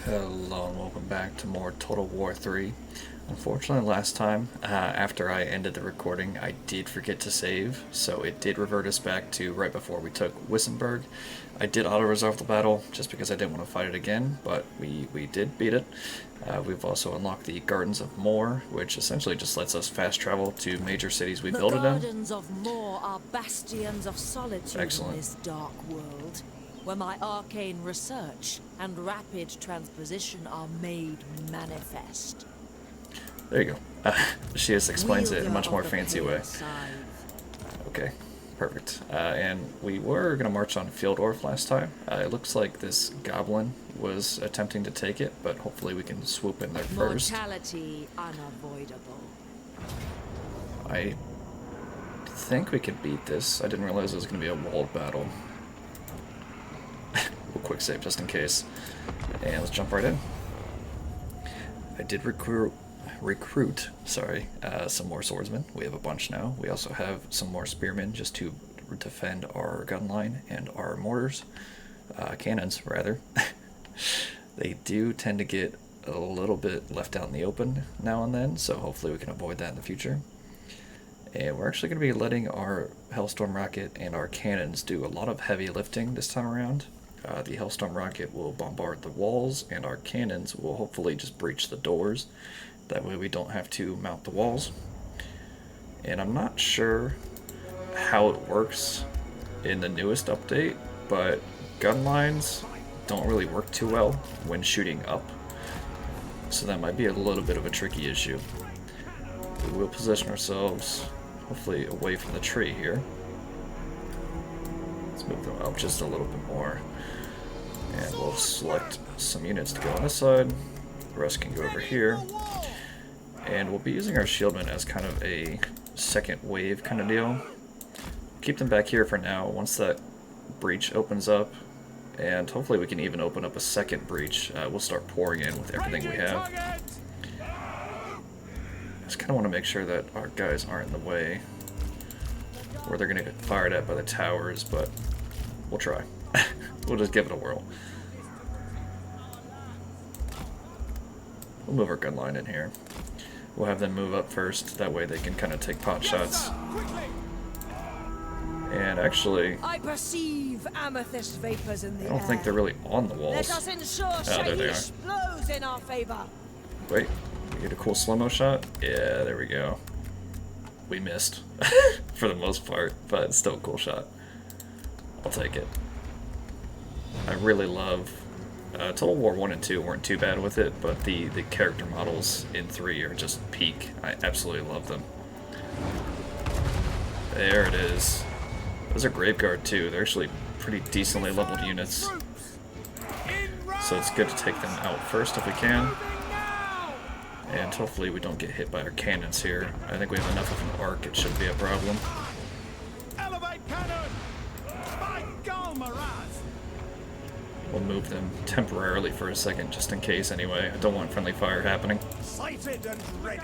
Hello and welcome back to more Total War 3. Unfortunately, last time, after I ended the recording, I did forget to save, so it did revert us back to right before we took Wissenberg. I did auto-resolve the battle, just because I didn't want to fight it again, but we did beat it. We've also unlocked the Gardens of Moor, which essentially just lets us fast travel to major cities we built it in. The Gardens of Moor are bastions of solitude Excellent. in this dark world, where my arcane research and rapid transposition are made manifest. There you go. She just explains it in a much more Wielder of the fancy pale way. scythe. Okay, perfect. And we were going to march on Pfeildorf last time. It looks like this goblin was attempting to take it, but hopefully we can swoop in there first. Mortality unavoidable. I think we could beat this. I didn't realize it was going to be a walled battle. We'll quick save just in case. And let's jump right in. I did recruit some more swordsmen. We have a bunch now. We also have some more spearmen just to defend our gun line and our mortars. Cannons, rather. They do tend to get a little bit left out in the open now and then, so hopefully we can avoid that in the future. And we're actually going to be letting our Hellstorm Rocket and our cannons do a lot of heavy lifting this time around. The Hellstorm Rocket will bombard the walls, and our cannons will hopefully just breach the doors. That way we don't have to mount the walls. And I'm not sure how it works in the newest update, but gun lines don't really work too well when shooting up. So that might be a little bit of a tricky issue. We will position ourselves, hopefully away from the tree here. Let's move them up just a little bit more. And we'll select some units to go on this side. The rest can go over here. And we'll be using our shieldmen as kind of a second wave kind of deal. Keep them back here for now. Once that breach opens up, and hopefully we can even open up a second breach, we'll start pouring in with everything we have. Just kind of want to make sure that our guys aren't in the way, or they're going to get fired at by the towers, but we'll try. We'll just give it a whirl. We'll move our gun line in here. We'll have them move up first, that way they can kind of take pot shots. And actually, I perceive amethyst vapors in the I don't think they're really on the walls. Let us ensure There they are. Shaiish blows in our favor. Wait, we get a cool slow-mo shot? Yeah, there we go. We missed, for the most part, but it's still a cool shot. I'll take it. I really love... Total War 1 and 2 weren't too bad with it, but the character models in 3 are just peak. I absolutely love them. There it is. Those are Graveguard too. They're actually pretty decently leveled units. So it's good to take them out first if we can. And hopefully we don't get hit by our cannons here. I think we have enough of an arc, it shouldn't be a problem. Elevate cannon! By God, Maraz! We'll move them temporarily for a second, just in case anyway. I don't want friendly fire happening. Sighted and ready.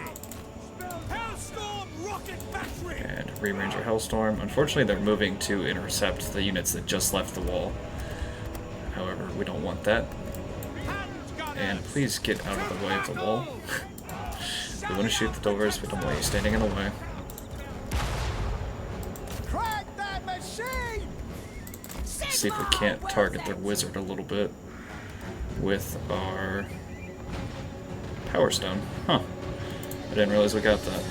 Hellstorm rocket battery! And rearrange our Hellstorm. Unfortunately, they're moving to intercept the units that just left the wall. However, we don't want that. And please get out of the way of the wall. We want to shoot the doors, we don't want you standing in the way. Crack that machine! See if we can't target their wizard a little bit with our Power Stone. Huh. I didn't realize we got that.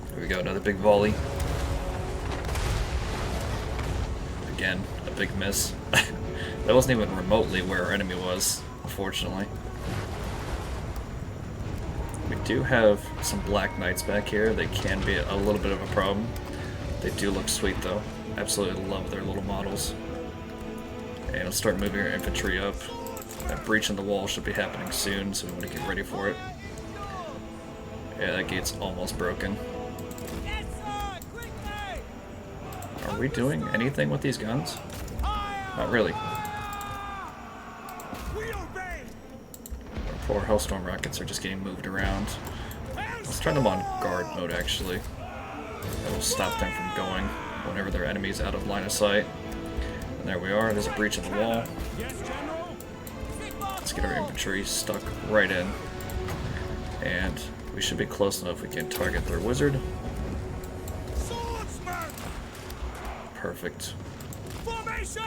There we go, another big volley. Again, a big miss. That wasn't even remotely where our enemy was, unfortunately. We do have some Black Knights back here. They can be a little bit of a problem. They do look sweet though. Absolutely love their little models. And let's start moving our infantry up. That breach in the wall should be happening soon, so we want to get ready for it. Yeah, that gate's almost broken. Are we doing anything with these guns? Not really. Our poor Hellstorm rockets are just getting moved around. Let's turn them on guard mode actually. That will stop them from going whenever their enemy's out of line of sight. And there we are, there's a breach in the wall. Let's get our infantry stuck right in. And we should be close enough we can target their wizard. Swordsman! Perfect. Formation!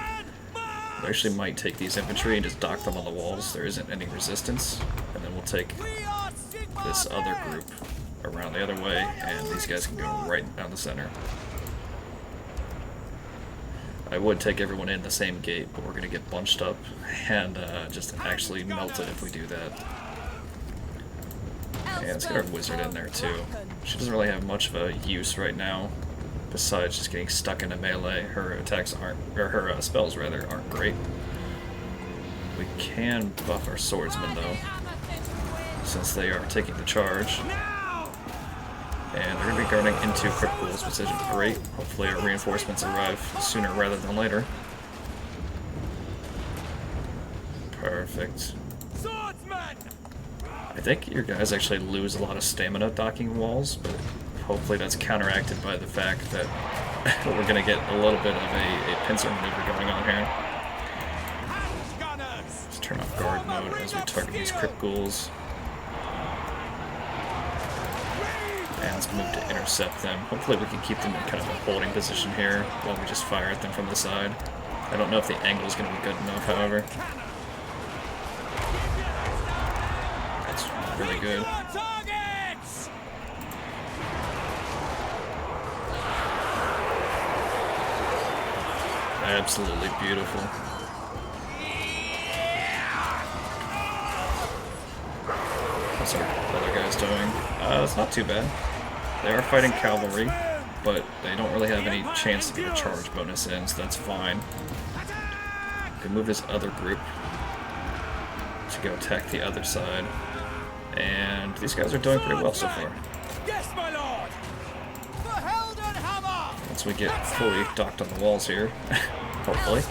We actually might take these infantry and just dock them on the walls. There isn't any resistance. And then we'll take We are Sigmar this other men! group around the other way, and these guys can go right down the center. I would take everyone in the same gate, but we're going to get bunched up and just actually melted if we do that. And let's get our wizard in there too. She doesn't really have much of a use right now, besides just getting stuck into melee. Her attacks aren't, or her spells rather, aren't great. We can buff our swordsmen though, since they are taking the charge. And they're going to be going into crypt ghouls, which isn't great. Hopefully our reinforcements arrive sooner rather than later. Perfect. Swordsman! I think your guys actually lose a lot of stamina docking walls, but hopefully that's counteracted by the fact that we're going to get a little bit of a pincer maneuver going on here. Let's turn off guard mode as we target these crypt ghouls. And let's move to intercept them. Hopefully we can keep them in kind of a holding position here while we just fire at them from the side. I don't know if the angle is going to be good enough, however. That's really good. Absolutely beautiful. What's our other guys doing? It's not too bad. They are fighting cavalry, but they don't really have any chance to get a charge bonus in, so that's fine. We can move this other group to go attack the other side. And these guys are doing pretty well so far. Yes, my lord! For Heldenhammer! Once we get fully docked on the walls here, hopefully.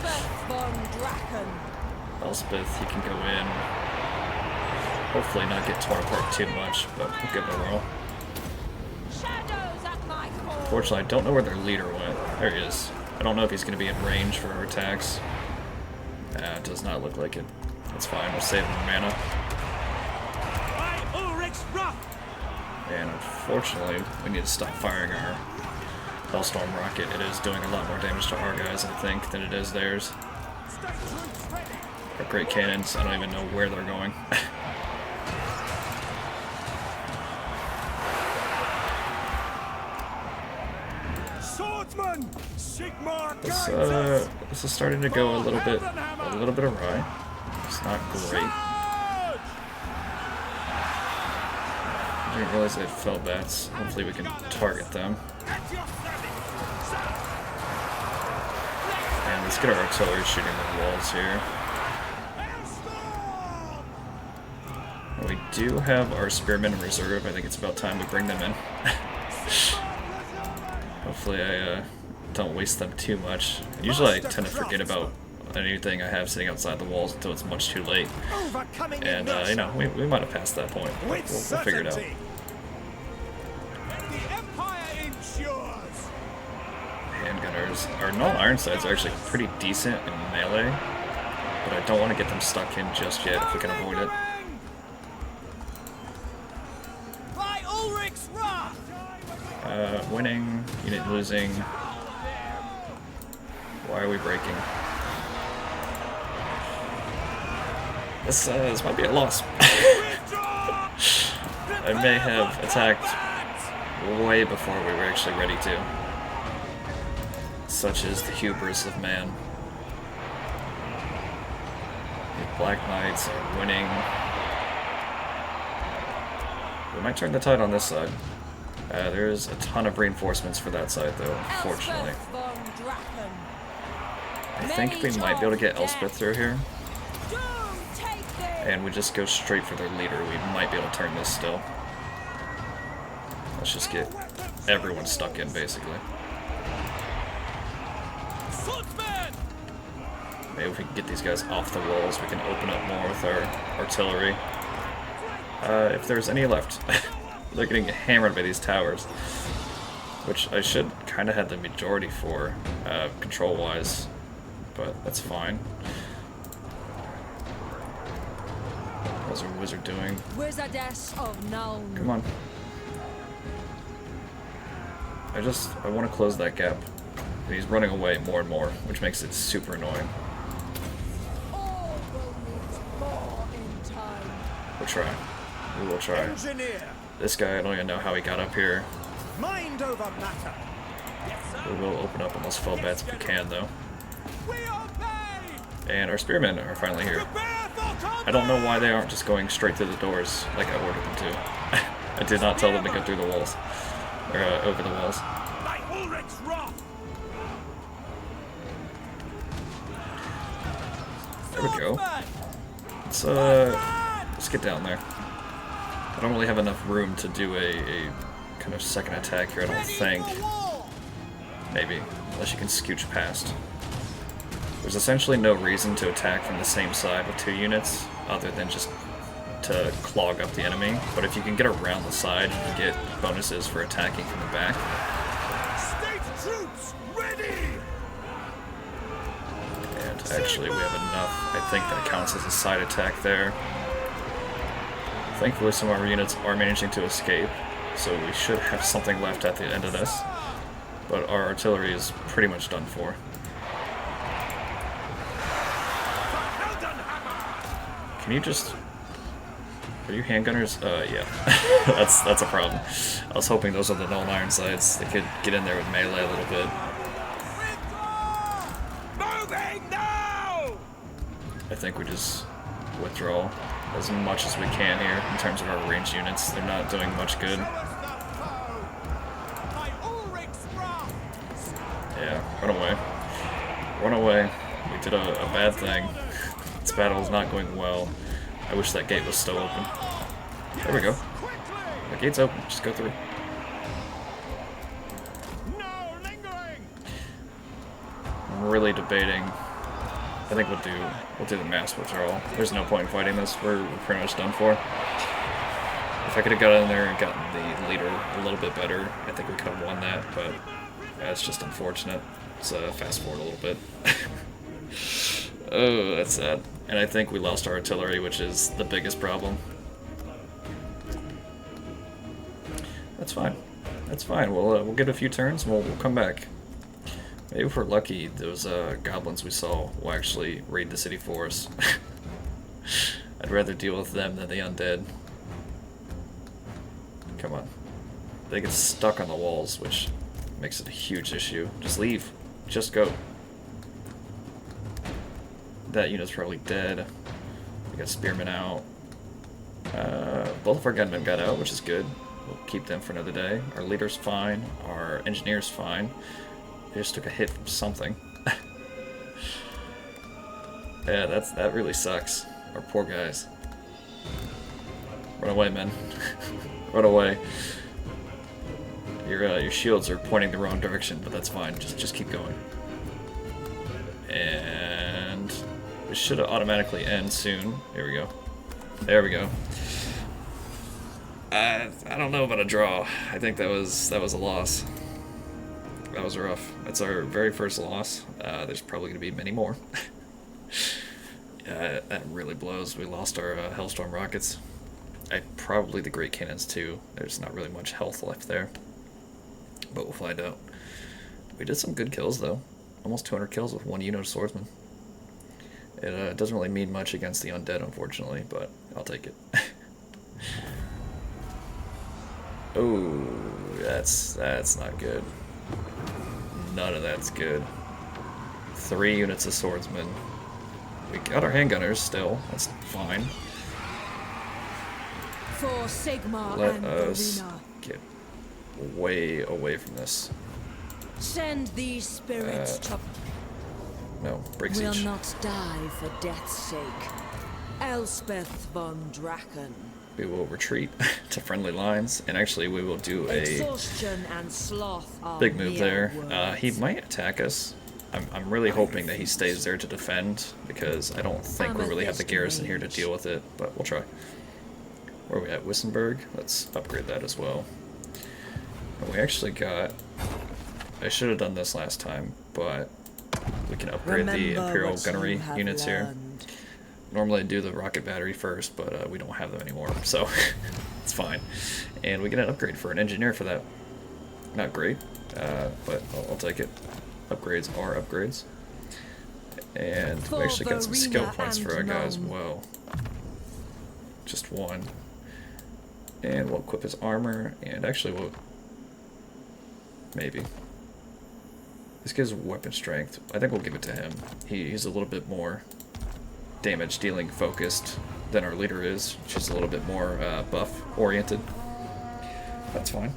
Elspeth, you can go in. Hopefully not get torn apart too much, but we'll give it a whirl. Unfortunately, I don't know where their leader went. There he is. I don't know if he's going to be in range for our attacks. It does not look like it. That's fine, we'll save him mana. And unfortunately, we need to stop firing our Hellstorm rocket. It is doing a lot more damage to our guys, I think, than it is theirs. Our great cannons, I don't even know where they're going. Swordsman! Sigmar This is starting to go a little bit awry. It's not great. I didn't realize they had fell bats. Hopefully we can target them. And let's get our artillery shooting the walls here. We do have our spearmen in reserve. I think it's about time we bring them in. Hopefully I don't waste them too much. Usually I tend to forget about anything I have sitting outside the walls until it's much too late. And, you know, we might have passed that point. We'll figure it out. Handgunners. Our null Ironsides are actually pretty decent in melee, but I don't want to get them stuck in just yet if we can avoid it. Winning, unit losing. Why are we breaking? This might be a loss. I may have attacked way before we were actually ready to. Such is the hubris of man. The Black Knights are winning. We might turn the tide on this side. There's a ton of reinforcements for that side, though, unfortunately. I think we might be able to get Elspeth through here. And we just go straight for their leader. We might be able to turn this still. Let's just get everyone stuck in, basically. Maybe if we can get these guys off the walls, we can open up more with our artillery. If there's any left. They're getting hammered by these towers, which I should kind of have the majority for, control-wise, but that's fine. How's our wizard doing? Wizardess of Nuln. Come on. I want to close that gap. He's running away more and more, which makes it super annoying. All will need more in time. We'll try. We will try. Engineer. This guy, I don't even know how he got up here. Mind over matter. Yes, sir. We will open up on those fell bats if we can, though. We obey. And our spearmen are finally here. Prepare for combat. I don't know why they aren't just going straight through the doors like I ordered them to. I did not tell them to go through the walls. Or over the walls. By Ulrich's wrath. There we go. Swordsman. Let's get down there. I don't really have enough room to do a kind of second attack here, I don't Ready think. for war. Maybe. Unless you can scooch past. There's essentially no reason to attack from the same side with 2 units, other than just to clog up the enemy. But if you can get around the side, you can get bonuses for attacking from the back. State troops ready. And actually, we have enough. I think that counts as a side attack there. Thankfully, some of our units are managing to escape, so we should have something left at the end of this. But our artillery is pretty much done for. Can you just... Are you handgunners? Yeah. that's a problem. I was hoping those are the null Ironsides. They could get in there with melee a little bit. Moving now. I think we just withdraw as much as we can here in terms of our ranged units. They're not doing much good. By Ulrich's wrath. Yeah, run away. Run away. We did a bad thing. This battle is not going well. I wish that gate was still open. There we go. The gate's open. Just go through. No lingering. I'm really debating. I think we'll do the mass withdrawal. There's no point in fighting this. We're pretty much done for. If I could have got in there and gotten the leader a little bit better, I think we could have won that, but that's just unfortunate. Let's fast forward a little bit. Oh, that's sad. And I think we lost our artillery, which is the biggest problem. That's fine. That's fine. We'll get a few turns and we'll come back. Maybe if we're lucky, those goblins we saw will actually raid the city for us. I'd rather deal with them than the undead. Come on. They get stuck on the walls, which makes it a huge issue. Just leave. Just go. That unit's probably dead. We got spearmen out. Both of our gunmen got out, which is good. We'll keep them for another day. Our leader's fine. Our engineer's fine. They just took a hit from something. Yeah, that really sucks. Our poor guys. Run away, men. Run away. Your shields are pointing the wrong direction, but that's fine. Just keep going. And it should automatically end soon. Here we go. There we go. I don't know about a draw. I think that was a loss. That was rough. That's our very first loss. There's probably going to be many more. Yeah, that really blows. We lost our Hellstorm rockets. Probably the Great Cannons too. There's not really much health left there. But we'll find out. We did some good kills though. Almost 200 kills with one unit of swordsman. It doesn't really mean much against the undead, unfortunately, but I'll take it. Oh, that's not good. None of that's good. 3 units of swordsmen. We got our handgunners still. That's fine. For Sigmar Let and us Verena. get way away from this. Send these spirits to... No, break Will siege. not die for death's sake. Elspeth von Draken. We will retreat to friendly lines, and actually we will do a Exhaustion and sloth are big move mere there. He words. might attack us. I'm really hoping that he stays there to defend, because I don't think we really have the garrison here to deal with it, but we'll try. Where are we at? Wissenberg? Let's upgrade that as well. And we actually got... I should have done this last time, but we can upgrade the Remember Imperial what Gunnery you have units here. learned. Normally I do the rocket battery first, but we don't have them anymore, so it's fine. And we get an upgrade for an engineer for that. Not great, but I'll take it. Upgrades are upgrades. And we actually got some skill points for our guy as well. Just one. And we'll equip his armor, and actually we'll... maybe. This gives weapon strength. I think we'll give it to him. He's a little bit more damage dealing focused than our leader is. She's a little bit more buff oriented. That's fine.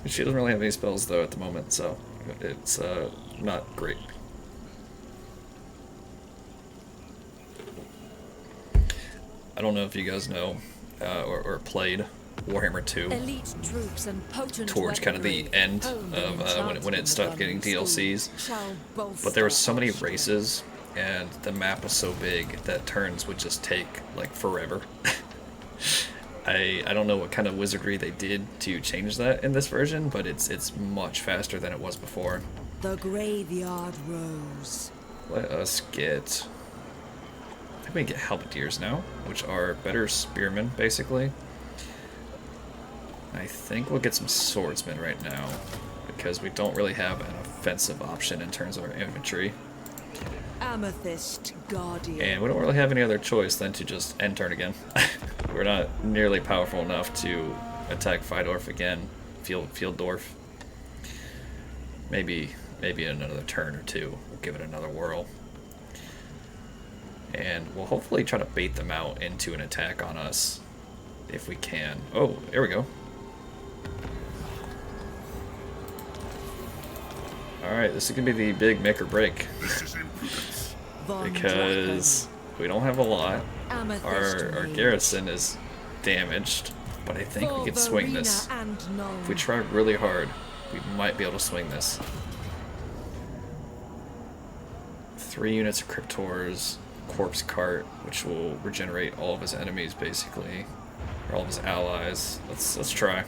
She doesn't really have any spells though at the moment, so it's not great. I don't know if you guys know or played Warhammer 2 Elite troops and potent towards kind of the end of when it stopped getting DLCs. But there were so many races, and the map was so big that turns would just take like forever. I don't know what kind of wizardry they did to change that in this version, but it's much faster than it was before. The graveyard rose. Let us get... I think we can get halberdiers now, which are better spearmen, basically. I think we'll get some swordsmen right now, because we don't really have an offensive option in terms of our infantry. Amethyst Guardian. And we don't really have any other choice than to just end turn again. We're not nearly powerful enough to attack Pfeildorf again. Pfeildorf. Maybe in another turn or two, we'll give it another whirl. And we'll hopefully try to bait them out into an attack on us, if we can. Oh, there we go. Alright, this is going to be the big make or break. Because we don't have a lot. Our garrison is damaged, but I think we can swing this. If we try really hard, we might be able to swing this. 3 units of Cryptors, Corpse Cart, which will regenerate all of his enemies basically, or all of his allies. Let's try.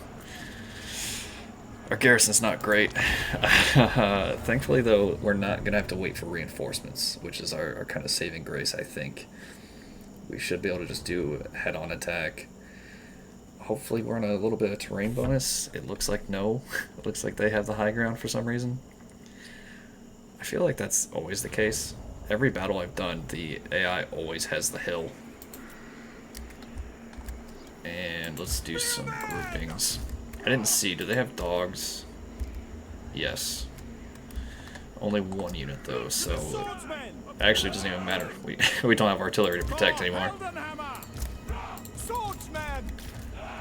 Our garrison's not great. Thankfully though, we're not gonna have to wait for reinforcements, which is our kind of saving grace, I think. We should be able to just do a head-on attack. Hopefully we're on a little bit of terrain bonus. It looks like no. It looks like they have the high ground for some reason. I feel like that's always the case. Every battle I've done, the AI always has the hill. And let's do some groupings. I didn't see, do they have dogs? Yes. Only 1 unit though, so actually it doesn't even matter. We don't have artillery to protect anymore.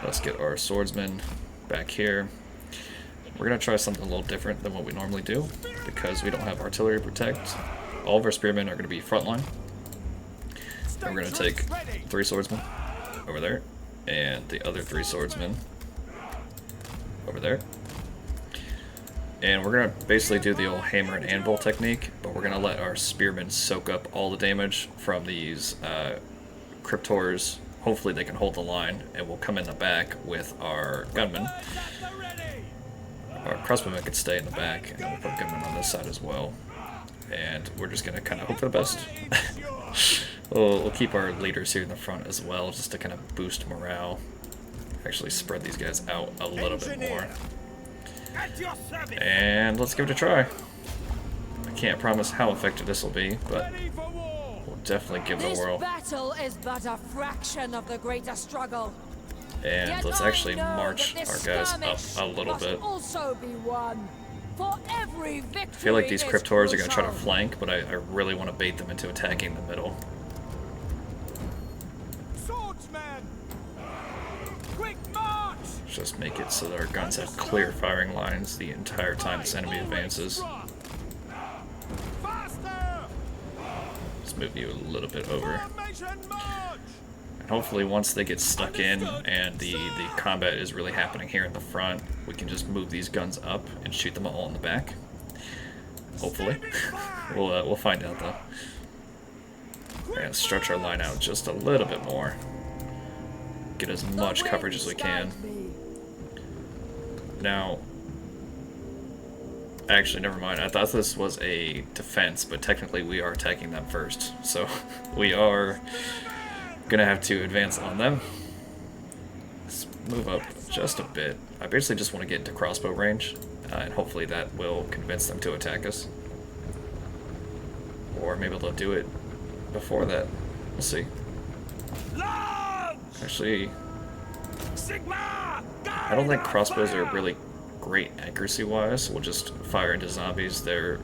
Let's get our swordsmen back here. We're gonna try something a little different than what we normally do, because we don't have artillery to protect. All of our spearmen are gonna be frontline. And we're gonna take 3 swordsmen over there, and the other 3 swordsmen over there. And we're gonna basically do the old hammer and anvil technique, but we're gonna let our spearmen soak up all the damage from these Cryptors. Hopefully they can hold the line, and we'll come in the back with our gunmen. Our crossbowmen can stay in the back, and then we'll put gunmen on this side as well. And we're just gonna kind of hope for the best. We'll keep our leaders here in the front as well, just to kind of boost morale. Actually spread these guys out a little bit more. And let's give it a try. I can't promise how effective this will be, but we'll definitely give it a whirl. This battle is but a fraction of the greater struggle. And let's actually march our guys up a little bit. Also be won. For every victory I feel like these Cryptors are going to try to flank, but I really want to bait them into attacking the middle. Just make it so that our guns have clear firing lines the entire time this enemy advances. Let's move you a little bit over. And hopefully once they get stuck in and the combat is really happening here in the front, we can just move these guns up and shoot them all in the back. Hopefully. We'll find out though. We're going to stretch our line out just a little bit more. Get as much coverage as we can. Now, actually, never mind. I thought this was a defense, but technically we are attacking them first. So we are Gonna have to advance on them. Let's move up just a bit. I basically just want to get into crossbow range, and hopefully that will convince them to attack us. Or maybe they'll do it before that. We'll see. Actually, I don't think crossbows are really great accuracy-wise, so we'll just fire into zombies. They're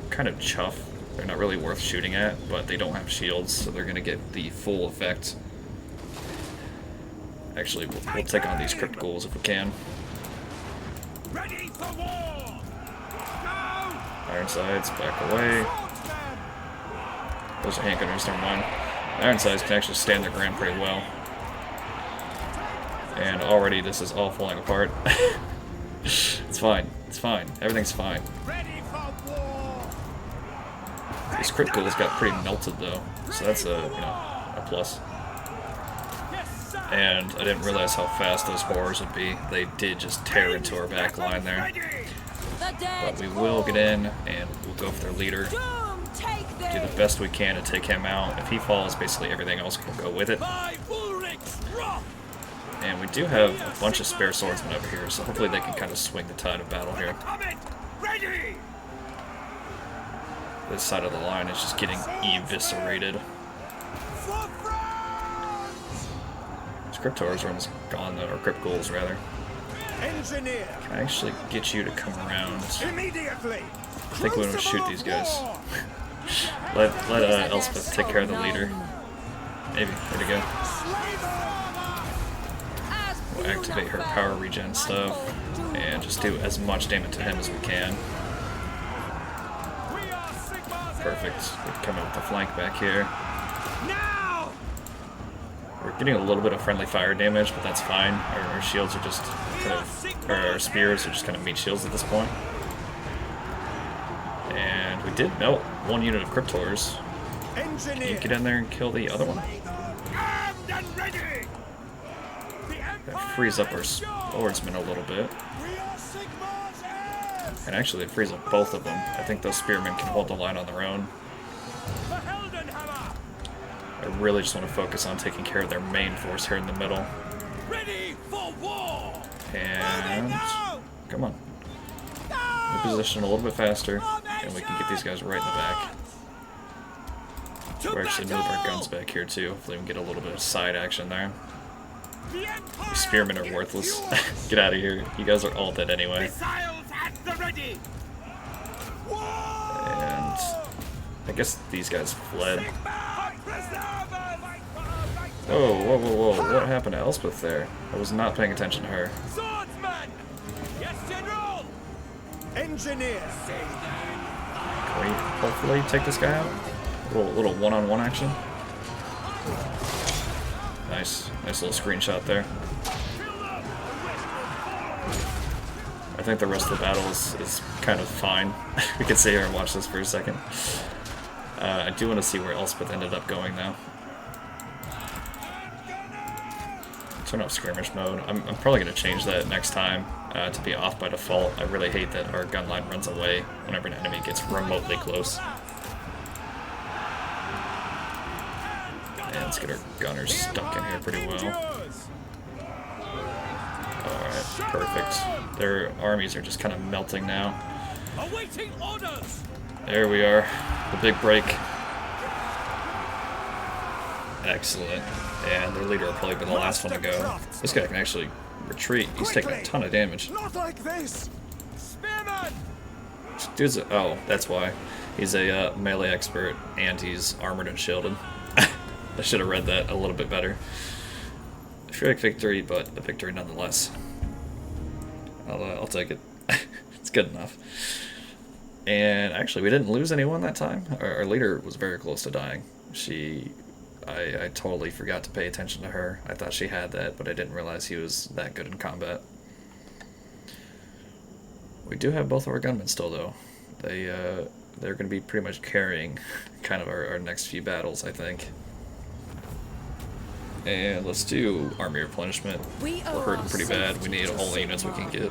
kind of chuff. They're not really worth shooting at, but they don't have shields, so they're going to get the full effect. Actually, we'll take on these crypt ghouls if we can. Ready for war! Ironsides, back away. Those are handgunners, never mind. Ironsides can actually stand their ground pretty well. And already this is all falling apart. It's fine. It's fine. Everything's fine. Ready for war! These crypt ghouls got pretty melted though, so that's a plus. And I didn't realize how fast those horrors would be. They did just tear into our back line there. But we will get in and we'll go for their leader. Do the best we can to take him out. If he falls, basically everything else will go with it. And we do have a bunch of spare swordsmen over here, so hopefully they can kind of swing the tide of battle here. This side of the line is just getting eviscerated. These cryptors are almost gone though, or crypt ghouls rather. Engineer. Can I actually get you to come around? Immediately. I think we want to shoot these guys. let Elspeth take care of the leader. Maybe. There we go. We'll activate her power regen stuff and just do as much damage to him as we can. Perfect. We can come in with the flank back here. We're getting a little bit of friendly fire damage, but that's fine. Our shields are just kind of, or our spears are just kind of meat shields at this point. And we did melt one unit of cryptors. Can you get in there and kill the other one? That frees up our swordsmen a little bit. And actually it frees up both of them. I think those spearmen can hold the line on their own. I really just want to focus on taking care of their main force here in the middle. Ready for war. And come on. We'll position a little bit faster, and we can get these guys right in the back. We'll actually move our guns back here too. Hopefully we can get a little bit of side action there. These spearmen are worthless. Get out of here. You guys are all dead anyway. And I guess these guys fled. Whoa, whoa, whoa, whoa. What happened to Elspeth there? I was not paying attention to her. Swordsman! Yes, General! Engineer! Can we hopefully take this guy out? A little one-on-one action. Nice. Nice little screenshot there. I think the rest of the battle is kind of fine. We could sit here and watch this for a second. I do want to see where Elspeth ended up going though. Turn off skirmish mode. I'm probably going to change that next time to be off by default. I really hate that our gun line runs away whenever an enemy gets remotely close. And let's get our gunners stuck in here pretty well. Alright, perfect. Their armies are just kind of melting now. Awaiting orders. There we are. The big break. Excellent. And their leader will probably be the last one to go. This guy can actually retreat. He's taking a ton of damage. Not like this. Spearman. Dude's oh, that's why. He's a melee expert and he's armored and shielded. I should have read that a little bit better. I feel like victory, but a victory nonetheless. I'll take it. It's good enough. And actually, we didn't lose anyone that time. Our leader was very close to dying. I totally forgot to pay attention to her. I thought she had that, but I didn't realize he was that good in combat. We do have both of our gunmen still, though. They're going to be pretty much carrying kind of our next few battles, I think. And let's do army replenishment. We're hurting pretty bad. We need all the units we can get.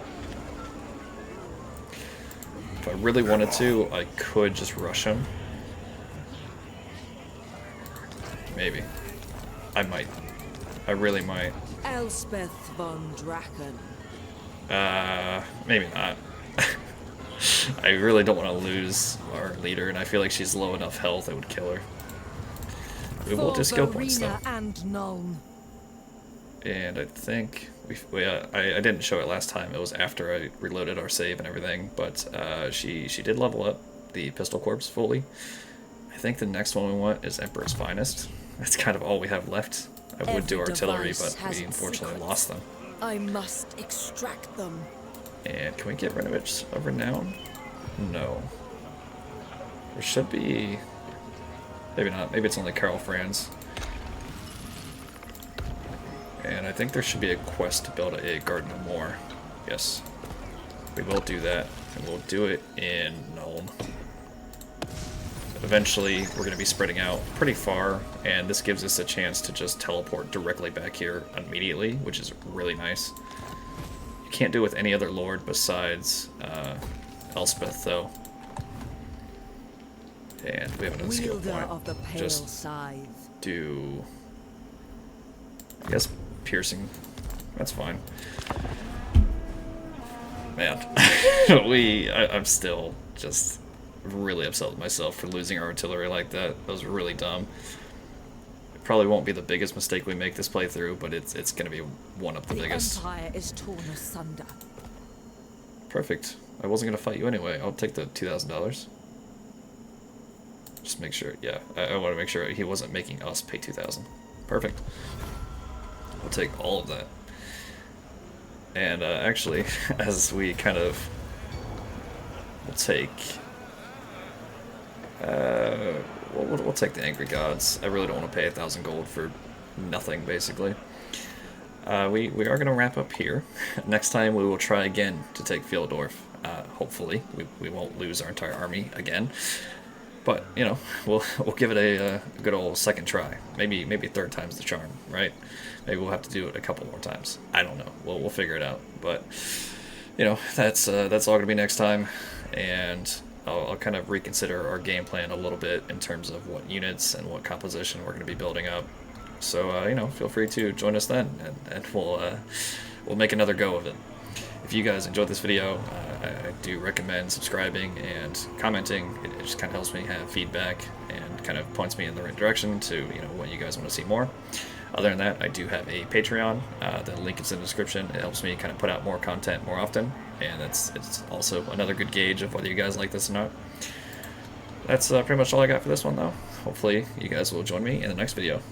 If I really wanted to, I could just rush him. Maybe. I might. I really might. Elspeth von Draken. Maybe not. I really don't want to lose our leader, and I feel like she's low enough health it would kill her. We will do skill points though. And Nuln. And I think I didn't show it last time. It was after I reloaded our save and everything, but she did level up the pistol corps fully. I think the next one we want is Emperor's Finest. That's kind of all we have left. I would do artillery, but we unfortunately lost them. I must extract them. And can we get rid of it of renown? No. There should be. Maybe not. Maybe it's only Karl Franz. And I think there should be a quest to build a Garden of Moor. Yes. We will do that. And we'll do it in Nuln. Eventually, we're going to be spreading out pretty far, and this gives us a chance to just teleport directly back here immediately, which is really nice. You can't do it with any other lord besides Elspeth, though. And we have another skill point. Of the pale just scythe. do, I guess, piercing. That's fine. Man, I'm still just really upset with myself for losing our artillery like that. That was really dumb. It probably won't be the biggest mistake we make this playthrough, but it's going to be one of the biggest. The Empire is torn asunder. Perfect. I wasn't going to fight you anyway. I'll take the $2,000. Just make sure, yeah. I want to make sure he wasn't making us pay 2,000. Perfect. We'll take all of that. And actually, as we kind of, we'll take. We'll take the Angry Gods. I really don't want to pay 1,000 gold for nothing, basically. We are going to wrap up here. Next time we will try again to take Pfeildorf. Hopefully, we won't lose our entire army again. But you know, we'll give it a good old second try. Maybe third time's the charm, right? Maybe we'll have to do it a couple more times. I don't know. We'll figure it out. But you know, that's all going to be next time, and I'll kind of reconsider our game plan a little bit in terms of what units and what composition we're going to be building up. So you know, feel free to join us then, and we'll make another go of it. If you guys enjoyed this video, I do recommend subscribing and commenting. It just kind of helps me have feedback and kind of points me in the right direction to, you know, what you guys want to see more. Other than that, I do have a Patreon. The link is in the description. It helps me kind of put out more content more often, and it's also another good gauge of whether you guys like this or not. That's pretty much all I got for this one, though. Hopefully, you guys will join me in the next video.